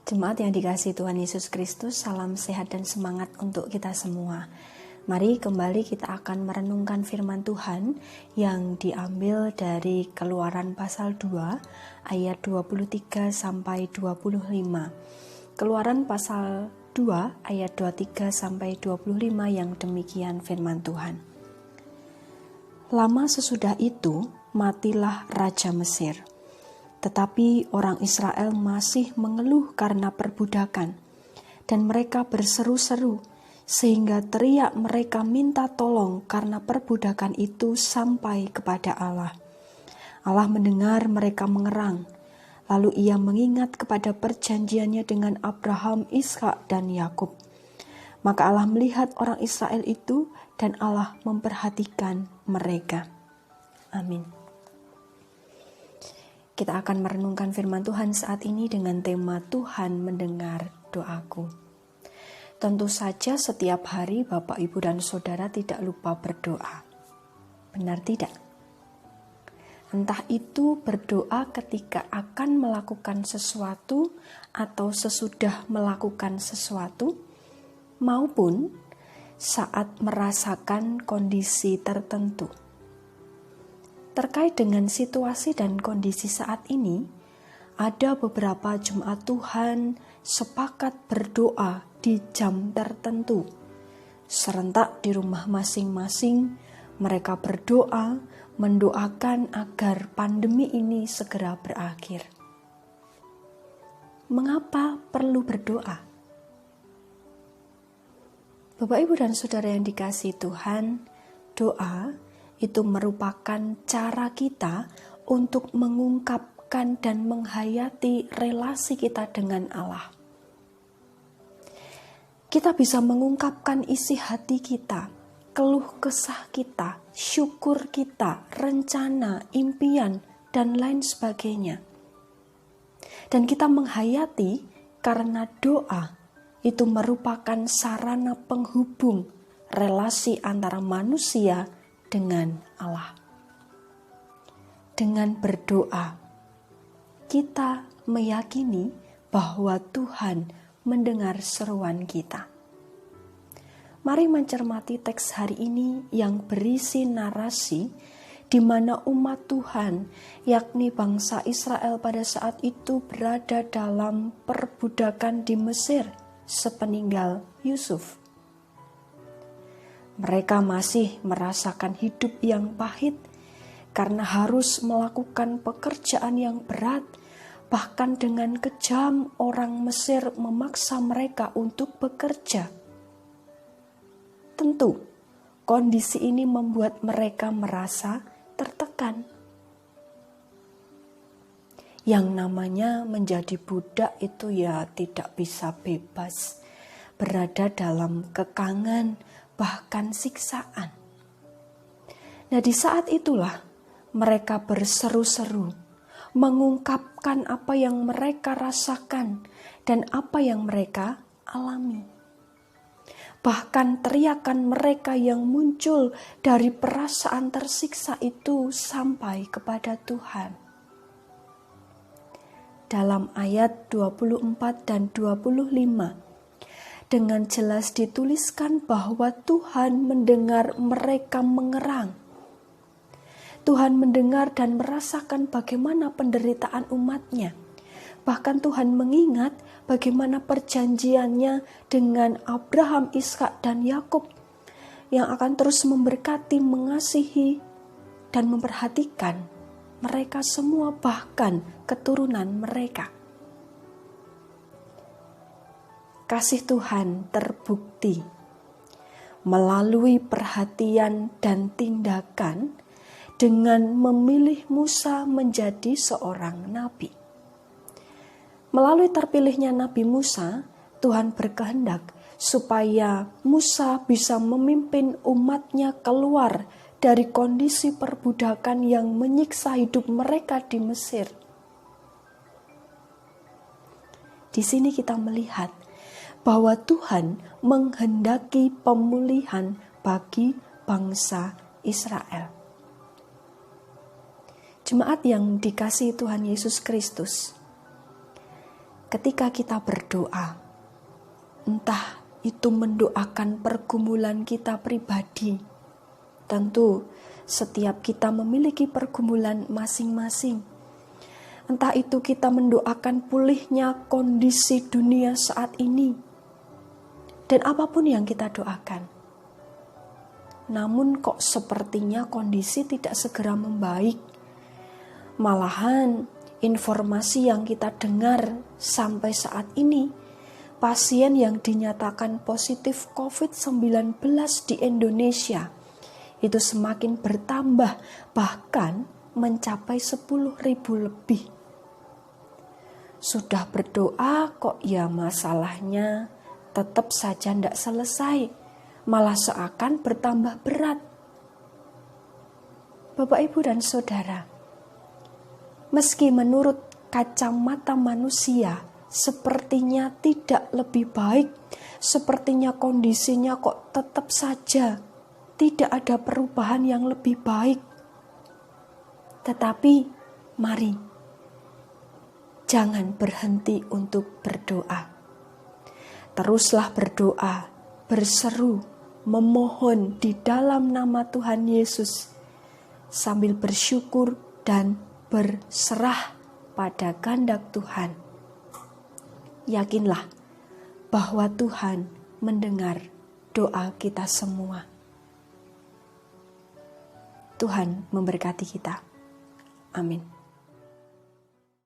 Jemaat yang dikasihi Tuhan Yesus Kristus, salam sehat dan semangat untuk kita semua. Mari kembali kita akan merenungkan firman Tuhan yang diambil dari Keluaran pasal 2 ayat 23 sampai 25. Keluaran pasal 2 ayat 23 sampai 25 yang demikian firman Tuhan. Lama sesudah itu, matilah Raja Mesir. Tetapi orang Israel masih mengeluh karena perbudakan, dan mereka berseru-seru, sehingga teriak mereka minta tolong karena perbudakan itu sampai kepada Allah. Allah mendengar mereka mengerang, lalu ia mengingat kepada perjanjiannya dengan Abraham, Ishak, dan Yakub. Maka Allah melihat orang Israel itu, dan Allah memperhatikan mereka. Amin. Kita akan merenungkan firman Tuhan saat ini dengan tema Tuhan mendengar doaku. Tentu saja setiap hari Bapak, Ibu, dan Saudara tidak lupa berdoa. Benar tidak? Entah itu berdoa ketika akan melakukan sesuatu atau sesudah melakukan sesuatu, maupun saat merasakan kondisi tertentu. Terkait dengan situasi dan kondisi saat ini, ada beberapa jemaat Tuhan sepakat berdoa di jam tertentu. Serentak di rumah masing-masing, mereka berdoa, mendoakan agar pandemi ini segera berakhir. Mengapa perlu berdoa? Bapak, Ibu, dan Saudara yang dikasihi Tuhan, doa itu merupakan cara kita untuk mengungkapkan dan menghayati relasi kita dengan Allah. Kita bisa mengungkapkan isi hati kita, keluh kesah kita, syukur kita, rencana, impian, dan lain sebagainya. Dan kita menghayati karena doa itu merupakan sarana penghubung relasi antara manusia dengan Allah. Dengan berdoa, kita meyakini bahwa Tuhan mendengar seruan kita. Mari mencermati teks hari ini yang berisi narasi di mana umat Tuhan, yakni bangsa Israel pada saat itu berada dalam perbudakan di Mesir sepeninggal Yusuf. Mereka masih merasakan hidup yang pahit karena harus melakukan pekerjaan yang berat. Bahkan dengan kejam orang Mesir memaksa mereka untuk bekerja. Tentu, kondisi ini membuat mereka merasa tertekan. Yang namanya menjadi budak itu ya tidak bisa bebas, berada dalam kekangan, bahkan siksaan. Nah, di saat itulah mereka berseru-seru, mengungkapkan apa yang mereka rasakan dan apa yang mereka alami. Bahkan teriakan mereka yang muncul dari perasaan tersiksa itu sampai kepada Tuhan. Dalam ayat 24 dan 25, dengan jelas dituliskan bahwa Tuhan mendengar mereka mengerang. Tuhan mendengar dan merasakan bagaimana penderitaan umatnya. Bahkan Tuhan mengingat bagaimana perjanjiannya dengan Abraham, Ishak, dan Yakub yang akan terus memberkati, mengasihi, dan memperhatikan mereka semua, bahkan keturunan mereka. Kasih Tuhan terbukti melalui perhatian dan tindakan dengan memilih Musa menjadi seorang nabi. Melalui terpilihnya Nabi Musa, Tuhan berkehendak supaya Musa bisa memimpin umatnya keluar dari kondisi perbudakan yang menyiksa hidup mereka di Mesir. Di sini kita melihat bahwa Tuhan menghendaki pemulihan bagi bangsa Israel. Jemaat yang dikasihi Tuhan Yesus Kristus, ketika kita berdoa, entah itu mendoakan pergumulan kita pribadi. Tentu setiap kita memiliki pergumulan masing-masing. Entah itu kita mendoakan pulihnya kondisi dunia saat ini. Dan apapun yang kita doakan. Namun kok sepertinya kondisi tidak segera membaik. Malahan informasi yang kita dengar sampai saat ini, pasien yang dinyatakan positif COVID-19 di Indonesia itu semakin bertambah, bahkan mencapai 10.000 lebih. Sudah berdoa kok ya masalahnya tetap saja tidak selesai, malah seakan bertambah berat. Bapak, Ibu, dan Saudara, meski menurut kacamata manusia sepertinya tidak lebih baik, sepertinya kondisinya kok tetap saja tidak ada perubahan yang lebih baik. Tetapi mari, jangan berhenti untuk berdoa. Teruslah berdoa, berseru, memohon di dalam nama Tuhan Yesus, sambil bersyukur dan berserah pada kehendak Tuhan. Yakinlah bahwa Tuhan mendengar doa kita semua. Tuhan memberkati kita. Amin.